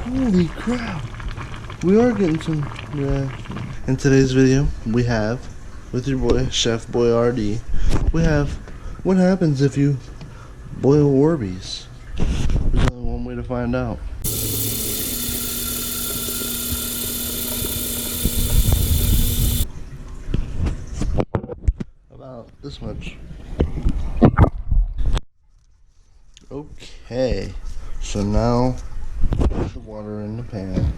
Holy crap! We are getting some reaction. In today's video, we have, with your boy, Chef Boyardee, we have what happens if you boil Orbeez. There's only one way to find out. About this much. Okay, so now put the water in the pan.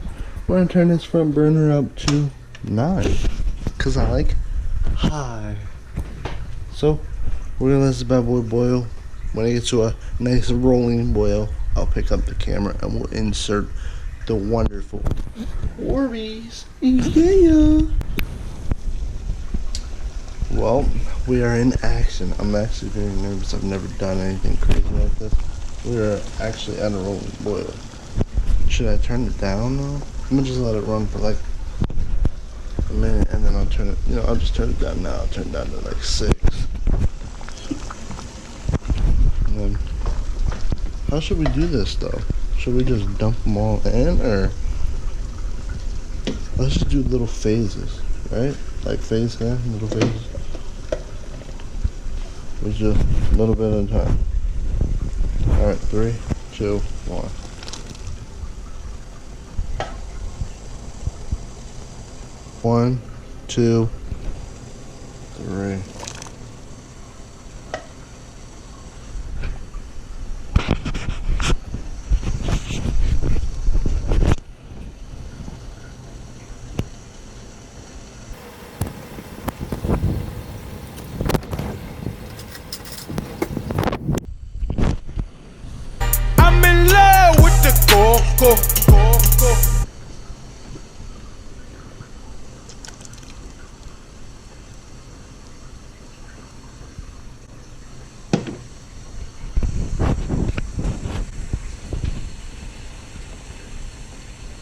We're gonna turn this front burner up to 9, cause I like high. So we're gonna let this bad boy boil. When it gets to a nice rolling boil, I'll pick up the camera and we'll insert the wonderful Orbeez. Yeah. Well, we are in action. I'm actually very nervous. I've never done anything crazy like this. We are actually at a rolling boil. Should I turn it down though? I'm gonna just let it run for like a minute and then I'll turn it, I'll just turn it down now. I'll turn it down to like 6. And then, how should we do this though? Should we just dump them all in, or let's just do little phases, right? Like phase here, little phases. We just a little bit at a time. Alright, 3, 2, 1. One, 2, 3. I'm in love with the coco.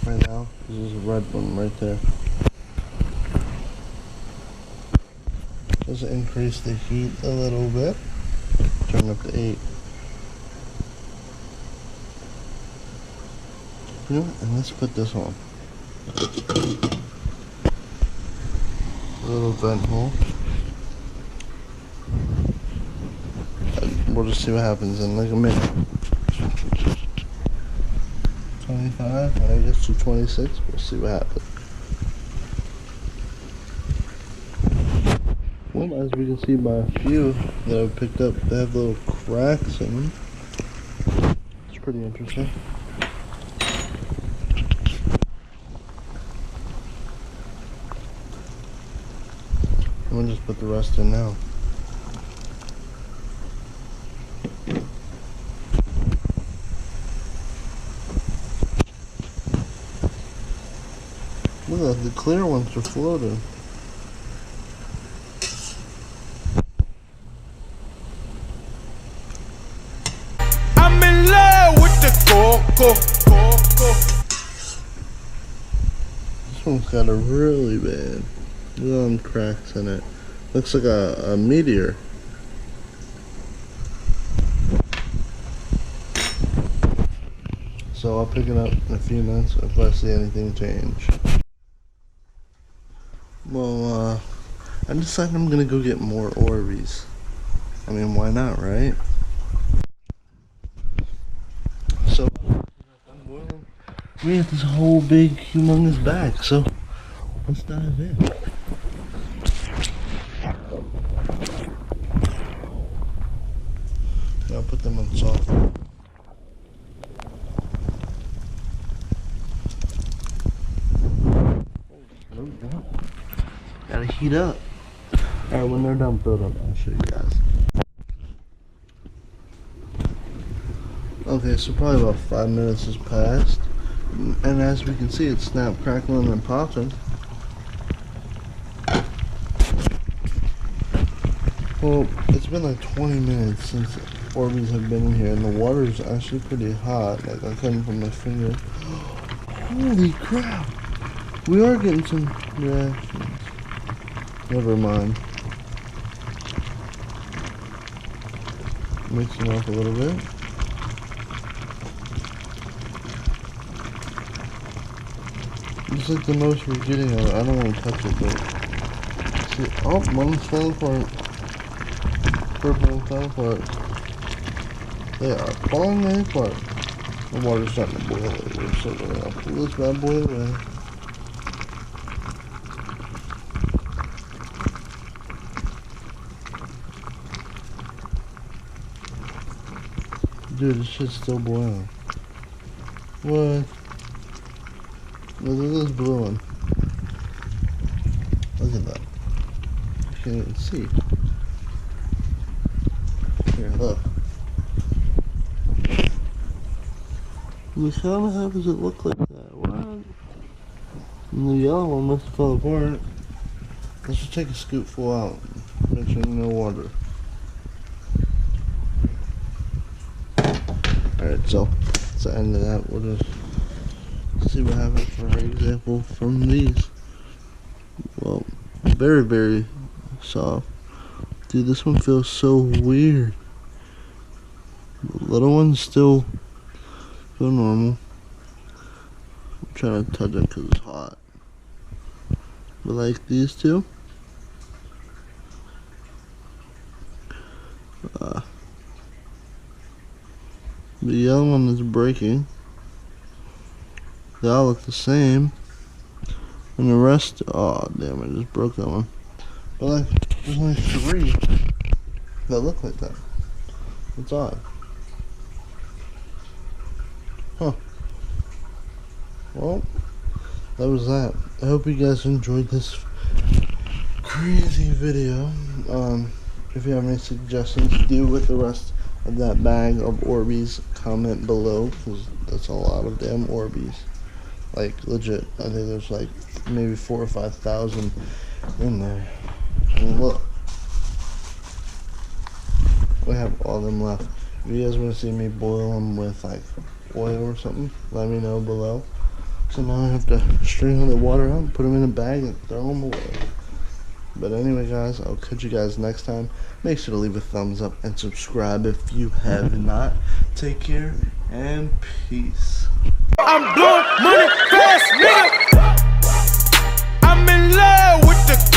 Right now, there's a red one right there. Just increase the heat a little bit. Turn up to 8. You know what? And let's put this on. A little vent hole. And we'll just see what happens in like a minute. 25, when it gets to 26, we'll see what happens. Well, as we can see by a few that I've picked up, they have little cracks in them. It's pretty interesting. I'm gonna just put the rest in now. Look at that, the clear ones are floating. I'm in love with the coco. This one's got a really bad. Look at them cracks in it. Looks like a meteor. So I'll pick it up in a few minutes if I see anything change. Well, I decided I'm gonna go get more Orbeez. I mean, why not, right? So, we have this whole big, humongous bag, so let's dive in. I'll put them on soft. Gotta heat up. Alright, when they're done filled up, I'll show you guys. Okay, so probably about 5 minutes has passed. And as we can see, it's snap, crackling, and popping. Well, it's been like 20 minutes since Orbeez have been in here, and the water is actually pretty hot. Like, I couldn't put my finger. Holy crap! We are getting some reactions. Never mind. Mix them up a little bit. It's like the most we're getting of it. I don't want to touch it, but see, oh, one's falling apart. Purple and falling apart. They are falling apart. The water's starting to boil over, so we're gonna pull this bad boy away. Dude, this shit's still boiling. What? Look at this blue one. Look at that. You can't even see. Here, look. How the hell does it look like that? What? And the yellow one must have fell apart. Let's just take a scoop full out. Make sure no water. Alright, so that's the end of that. We'll just see what happens for our example from these. Well, very, very soft. Dude, this one feels so weird. The little ones still feel normal. I'm trying to touch it because it's hot. But like these two, the yellow one is breaking. They all look the same. And the rest, oh damn, I just broke that one. But like, there's only 3 that look like that. It's odd. Huh. Well, that was that. I hope you guys enjoyed this crazy video. If you have any suggestions to do with the rest of that bag of Orbeez, comment below, because that's a lot of damn Orbeez. Like, legit, I think there's like maybe 4,000 or 5,000 in there. I mean, look. We have all them left. If you guys want to see me boil them with like oil or something, let me know below. So now I have to string all the water out, put them in a bag, and throw them away. But anyway, guys, I'll catch you guys next time. Make sure to leave a thumbs up and subscribe if you have not. Take care and peace. I'm blowing money fast, nigga. I'm in love with the gold.